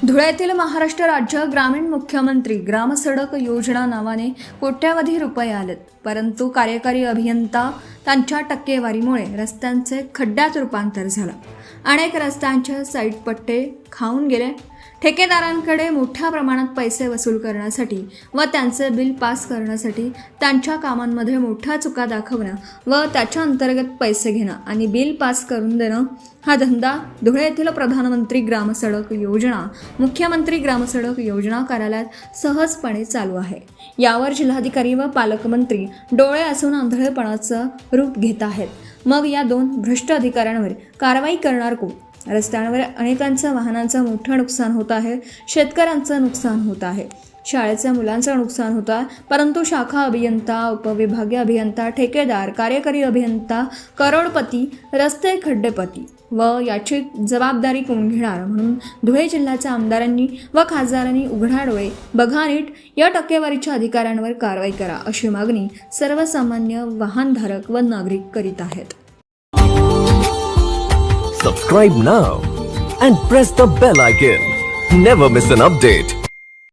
धुळ्यातील महाराष्ट्र राज्य ग्रामीण मुख्यमंत्री ग्रामसडक योजना नावाने कोट्यावधी रुपये आलेत, परंतु कार्यकारी अभियंता त्यांच्या टक्केवारीमुळे रस्त्यांचे खड्ड्यात रूपांतर झालं। अनेक रस्त्यांचे साईड पट्टे खाऊन गेले। ठेकेदारांकडे मोठ्या प्रमाणात पैसे वसूल करण्यासाठी व त्यांचे बिल पास करण्यासाठी त्यांच्या कामांमध्ये मोठ्या चुका दाखवणं व त्याच्या अंतर्गत पैसे घेणं आणि बिल पास करून देणं हा धंदा धुळे येथील प्रधानमंत्री ग्रामसडक योजना, मुख्यमंत्री ग्रामसडक योजना कार्यालयात सहजपणे चालू आहे। यावर जिल्हाधिकारी व पालकमंत्री डोळे असून आंधळेपणाचं रूप घेत आहेत। मग या दोन भ्रष्ट अधिकाऱ्यांवर कारवाई करणार कोण? रस्त्यांवर अनेकांचं वाहनांचं मोठं नुकसान होत आहे, शेतकऱ्यांचं नुकसान होत आहे, शाळेच्या मुलांचं नुकसान होत आहे, परंतु शाखा अभियंता, उपविभागीय अभियंता, ठेकेदार, कार्यकारी अभियंता करोडपती, रस्ते खड्डेपती व याची जबाबदारी कोण घेणार? म्हणून धुळे जिल्ह्याच्या आमदारांनी व खासदारांनी उघडा डोळे बघा नीट, या टक्केवारीच्या अधिकाऱ्यांवर कारवाई करा अशी मागणी सर्वसामान्य वाहनधारक व नागरिक करीत आहेत। Subscribe now and press the bell icon. Never miss an update.